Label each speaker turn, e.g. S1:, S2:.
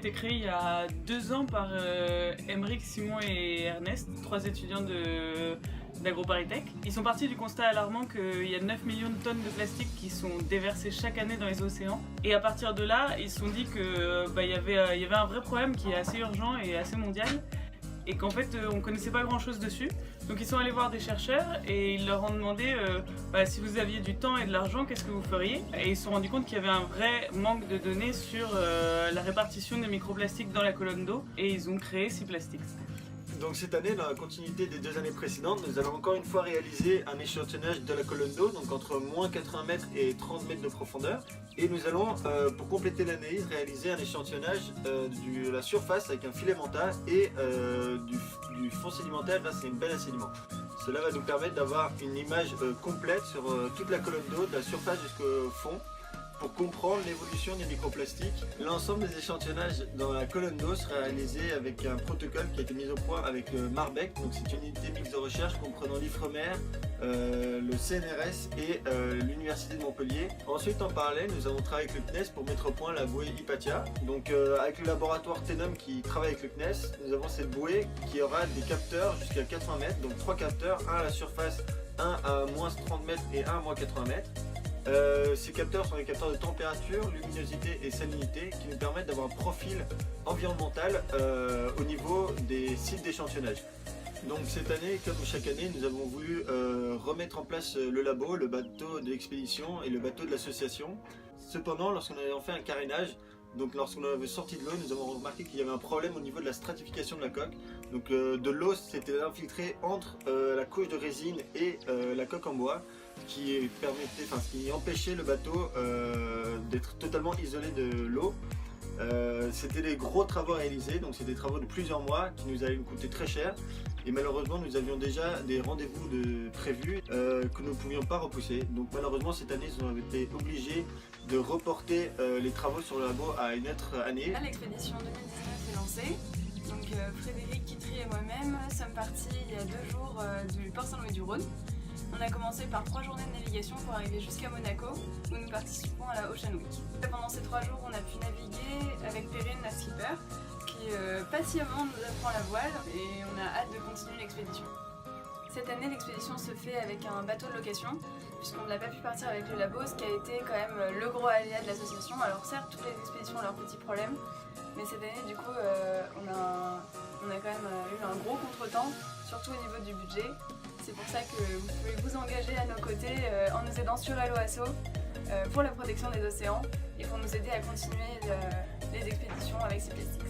S1: été créé il y a 2 ans par Emeric, Simon et Ernest, 3 étudiants d'AgroParisTech. Ils sont partis du constat alarmant qu'il y a 9 millions de tonnes de plastique qui sont déversées chaque année dans les océans. Et à partir de là, ils se sont dit qu'il y avait un vrai problème qui est assez urgent et assez mondial. Et qu'en fait on connaissait pas grand chose dessus. Donc ils sont allés voir des chercheurs et ils leur ont demandé si vous aviez du temps et de l'argent, qu'est-ce que vous feriez? Et ils se sont rendus compte qu'il y avait un vrai manque de données sur la répartition des microplastiques dans la colonne d'eau et ils ont créé SeaPlastics.
S2: Donc cette année, dans la continuité des 2 années précédentes, nous allons encore une fois réaliser un échantillonnage de la colonne d'eau, donc entre moins 80 mètres et 30 mètres de profondeur. Et nous allons, pour compléter l'analyse, réaliser un échantillonnage de la surface avec un filet menta et du fond sédimentaire grâce à une benne à sédiments. Cela va nous permettre d'avoir une image complète sur toute la colonne d'eau, de la surface jusqu'au fond, pour comprendre l'évolution des microplastiques. L'ensemble des échantillonnages dans la colonne d'eau sera réalisé avec un protocole qui a été mis au point avec Marbec. Donc c'est une unité mixte de recherche comprenant l'Ifremer, le CNRS et l'Université de Montpellier. Ensuite, en parallèle, nous avons travaillé avec le CNES pour mettre au point la bouée Hypatia. Donc avec le laboratoire Tenom qui travaille avec le CNES, nous avons cette bouée qui aura des capteurs jusqu'à 80 mètres, donc 3 capteurs, un à la surface, un à moins 30 mètres et un à moins 80 mètres. Ces capteurs sont des capteurs de température, luminosité et salinité qui nous permettent d'avoir un profil environnemental au niveau des sites d'échantillonnage. Donc cette année, comme chaque année, nous avons voulu remettre en place le labo, le bateau de l'expédition et le bateau de l'association. Cependant, lorsqu'on avait fait un carénage, donc lorsqu'on avait sorti de l'eau, nous avons remarqué qu'il y avait un problème au niveau de la stratification de la coque. Donc de l'eau s'était infiltrée entre la couche de résine et la coque en bois, qui empêchait le bateau d'être totalement isolé de l'eau. C'était des gros travaux réalisés, donc c'est des travaux de plusieurs mois qui nous allaient nous coûter très cher. Et malheureusement, nous avions déjà des rendez-vous prévus que nous ne pouvions pas repousser. Donc malheureusement, cette année, nous avons été obligés de reporter les travaux sur le labo à une autre année.
S3: L'expédition 2019 est lancée. Donc Frédéric Kitry et moi-même sommes partis il y a 2 jours du Port Saint-Louis du Rhône. On a commencé par 3 journées de navigation pour arriver jusqu'à Monaco, où nous participons à la Ocean Week. Pendant ces 3 jours, on a pu naviguer avec Perrine, la skipper, qui patiemment nous apprend la voile et on a hâte de continuer l'expédition. Cette année, l'expédition se fait avec un bateau de location, puisqu'on n'a pas pu partir avec le labo, ce qui a été quand même le gros aléa de l'association. Alors certes, toutes les expéditions ont leurs petits problèmes, mais cette année, du coup, on a quand même eu un gros contretemps, surtout au niveau du budget. C'est pour ça que vous pouvez vous engager à nos côtés en nous aidant sur Hello Asso pour la protection des océans et pour nous aider à continuer les expéditions avec SeaPlastics.